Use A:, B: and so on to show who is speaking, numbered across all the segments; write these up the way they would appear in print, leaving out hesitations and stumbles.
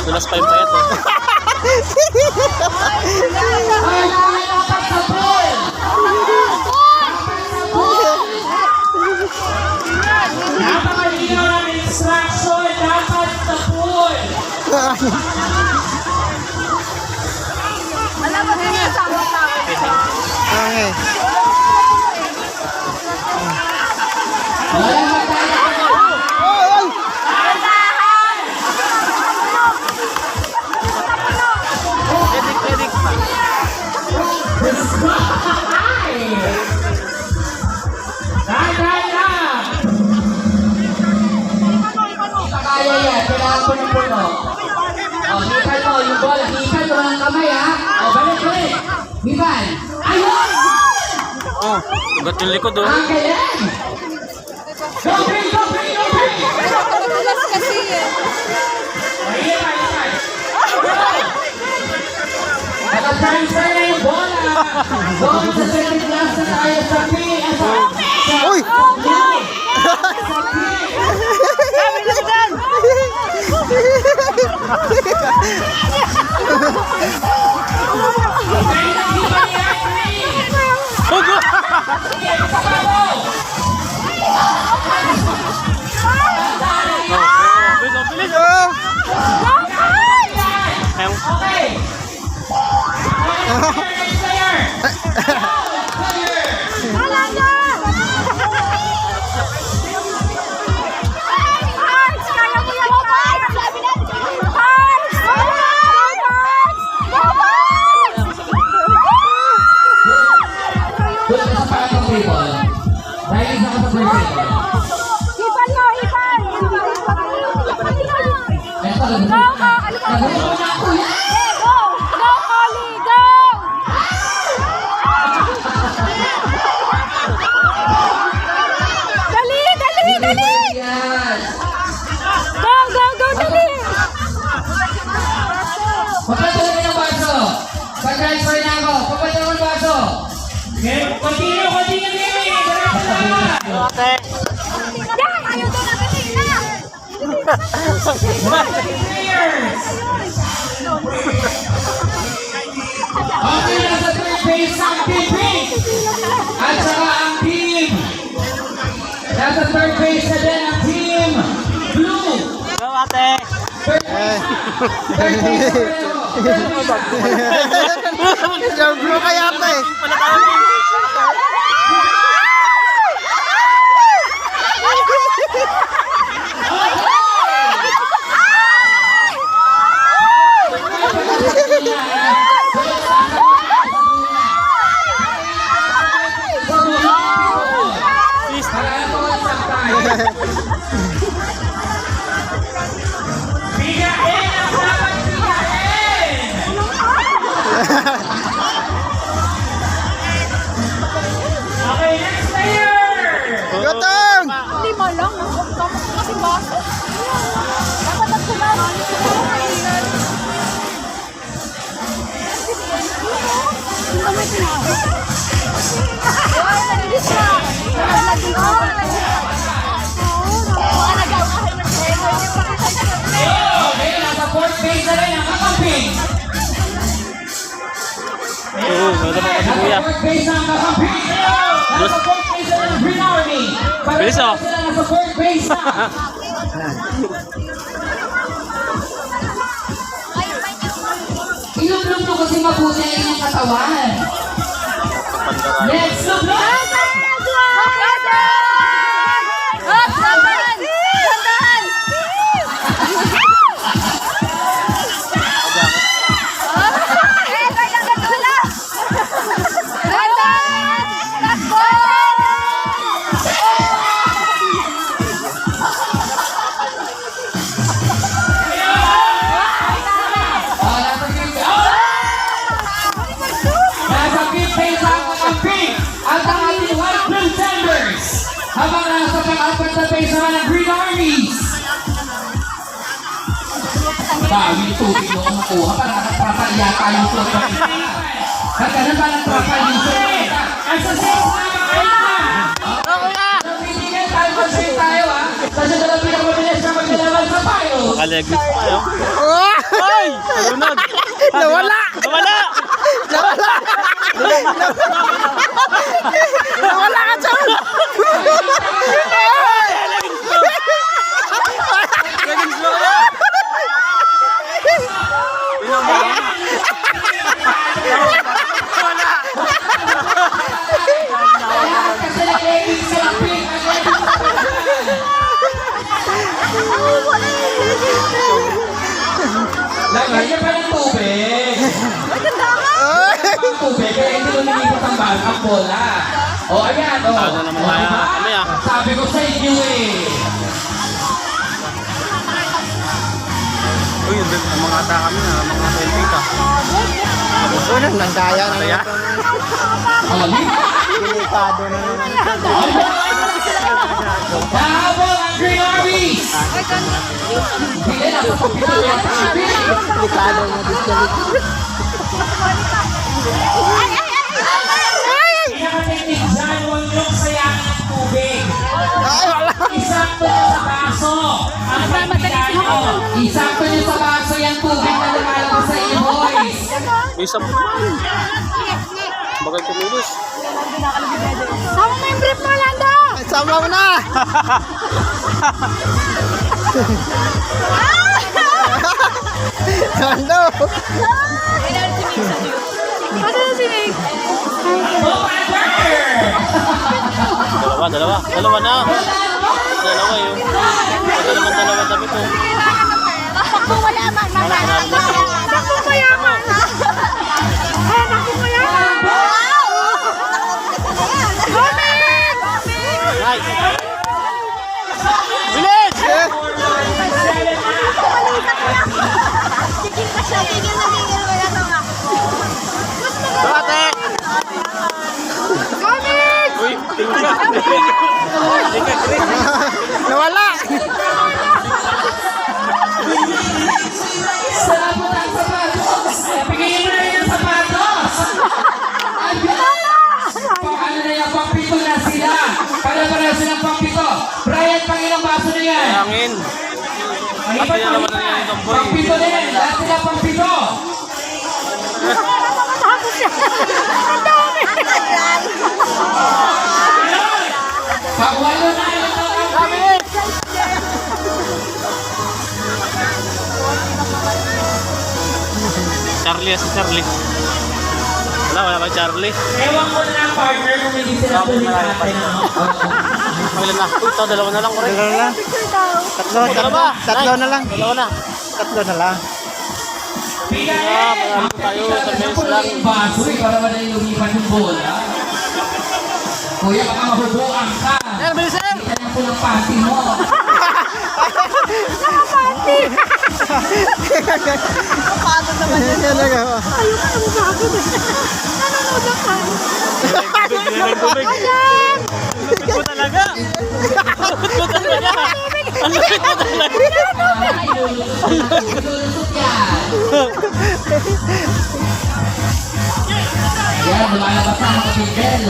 A: Dulas pa yung payat eh.
B: Napakalinaw ng instruction, dapat sa pool.
C: Alam mo din yung sama-sama.
D: Okay.
A: Edik pa.
B: Kaya yan, kailangan ko ng puno. O, hipan mo yung bola. Hipan mo ng kamay, ha? O, balik. Hipan. Ayun!
A: Oh, ugat yung likod oh.
B: Ang galing! Go, Ping!
C: Tulas kasi eh.
B: Hipan. Naka-transfer na yung bola. Go sa second class na tayo sa Ping.
D: Uy!
A: Hugo! Bilis!
B: Okay. Next player. Doon ka sa pangatong table. Dahil isa ka sa first table. Eto, nagulong na ako yan. Yan. Papatuloy ng baso. Pag-transfer na ako. Papatuloy ng baso. Continue, Mimi. Okay, nasa third base ang Team Pink. At saka ang Team. Nasa third base na din ang Team Blue.
A: Go ate!
B: Third base pareho.
D: Yung blue kaya pa eh.
B: Bigain ang dapat bigain! Okay, next player!
D: Gotong!
C: Lima lang. Tapos kasi baso. Dapat ang tulas. Hindi may tinawa. Ay, nagigis na. Nalaglag ko. Oo, nagawahan na siya.
B: Okay, nasa fourth base na rin ang kakamping.
A: Oo, nada pa kasi kuya.
B: Nasa fourth base ang kakamping. Nasa fourth base na rin ang Green Army.
A: Bilis, oh.
B: Sila nasa fourth base na. Ilumlum mo kasi mabuti yung katawan. Next, lumlum! Habang nasa pang-apat na base naman ng Green Armies. Bawi yung tubig mo kung makuha. Parang nakatrapal yata yung tubig. Kagana parang trapal yung tubig. At sa 6 na mga nabibigyan tayo mag-save tayo ha. Sa siya na lang pinakamabilis na magdalaman sa payo.
A: Makalegit pa yun.
D: Oh!
A: Ay! Nalunod!
D: Nawala!
A: Nawala!
D: Nawala! Nawala ka dyan!
A: Naging slow na! Tingnan mo. Wala!
B: Kasi nag-legging sa lapit. Lagyan niya pa ng tubig. Ang tubig, kaya hindi mo nilipot ang bola. O, ayan, o.
A: Ano naman tayo kami ah.
B: Sabi ko sa inyo eh.
A: Uy, ang mga ata kami na, mga selfie ka.
D: Unang nandaya na
A: Kaya?
D: Delikado na naman.
B: Nahabol ang Green Armies! Hindi na, papapito yan sa amin.
D: Delikado na disqualified.
B: Pinaka-technique dyan, huwag niyong sayangin ang tubig.
D: Ay, wala!
B: Isakto niyo sa baso. Ang pagkita niyo. Isakto niyo sa baso yung tubig na lumalabas sa inyo, boys.
A: May sabon. Bakit kumilos?
C: Sama mo yung brief mo, Lando!
D: Sama mo na! Lando!
C: Ano na si Meg?
A: Dalawa. Dalawa na. Dalawa yun. Dalawa tabi to.
C: Takbo mayaman, mama. Takbo mayaman. Takbo mayaman. Comment!
A: Ay! Bilis!
C: Tigil ka siya, tigil na tigil. Wala na nga.
A: Ate!
C: Comment!
A: Uy, tingin ka. Tingin ka.
D: Nawala!
B: Salamat ang sapatos. Bigyan mo na rin ang sapatos. Ano na yan, pampito na sila. Para silang pampito. Brian, pangilang baso na yan.
A: Hangin. Pati na naman na yan itong boy.
B: Pampito na yan. Lahat sila pampito.
C: Matapos siya. Ang dami.
B: Pagwalo na yun.
A: Charlie, si Charlie. Wala ba Charlie?
B: Ewan ko na partner kung hindi sila tuloy natin.
A: Ilan na? Uy, ito, dalawa na lang ko rin.
D: Dalawa na lang. Tatlo na lang.
A: Dalawa na.
D: Tatlo na lang.
A: Panalo tayo sa mess lang.
B: Baso eh, para ba na lumipan yung bola? Kuya, baka mahubuan ka.
A: Yan, bilisin!
B: Kita niya po ng panty mo.
C: Nakapati. Paano naman yun?
D: Yan na nga.
C: Ayaw ka naman bakit. Nanonood ako.
A: Tubig.
C: Ayan!
A: Lupit mo talaga. Lupit mo talaga. Ang lupit mo talaga.
B: Ilulusot yan. Yan, lumalabas na mga bigel.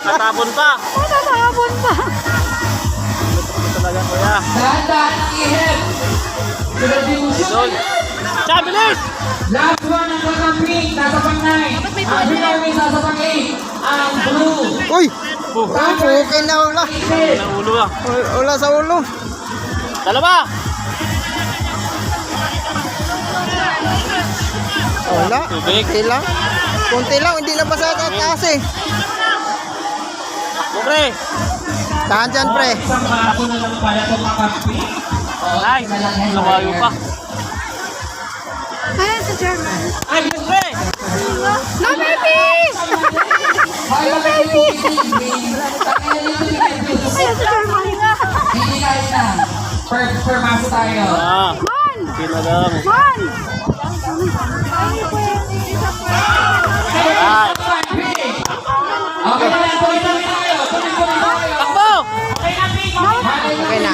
A: Tatapon pa.
C: Matatapon pa.
A: Lupit mo talaga, kuya.
B: Dahan-dahan ang ihip. Sunod yung
A: Idol. Siya, bilis!
B: last one ang kakaping, nasa pang 9. Ang Green nasa pang 8. Ang blue.
D: Uy! Okay na wala.
A: Ang ulo ah.
D: Wala sa ulo.
A: Dalawa!
D: Wala.
A: Tubig.
D: Kunti lang. Kunti lang. Hindi na basa sa taas eh.
A: Pre!
D: Tahan dyan, pre.
B: Isang baso na lang pala itong kakaping.
A: Ay, lumayo pa.
C: Ayan sa German.
A: Ay, pre!
C: No, baby!
B: Ay, baby!
C: Ayan sa German.
B: Hindi kahit na. Per maso tayo.
A: Ah,
C: Man!
A: kinadam.
C: Man!
A: Ay,
B: Okay na yan, tuloy-tuloy tayo. Tuloy-tuloy tayo.
A: takbo!
B: Okay na.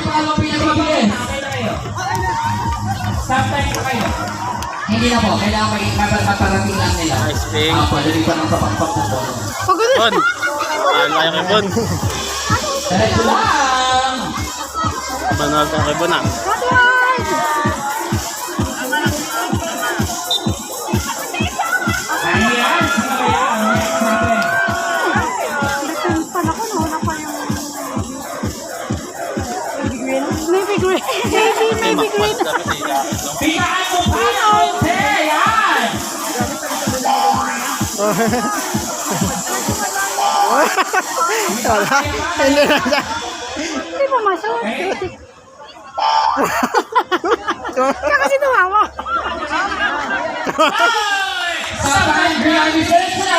B: Stop time po kayo. Hindi na po. Kailangan maparating lang nila.
A: Nice ping.
B: Pwede pa ng kapagpag po po.
C: Pagod.
A: Bon! Ay, kaya kay Bon.
B: Diretso lang.
A: Banal ka kay Bon ah.
B: Pikaan mo pa na konti. Yan.
D: Wala. Hindi na siya.
C: Hindi pa masuk. Kaya kasi tumawa.
B: Sa pangin, diretso na.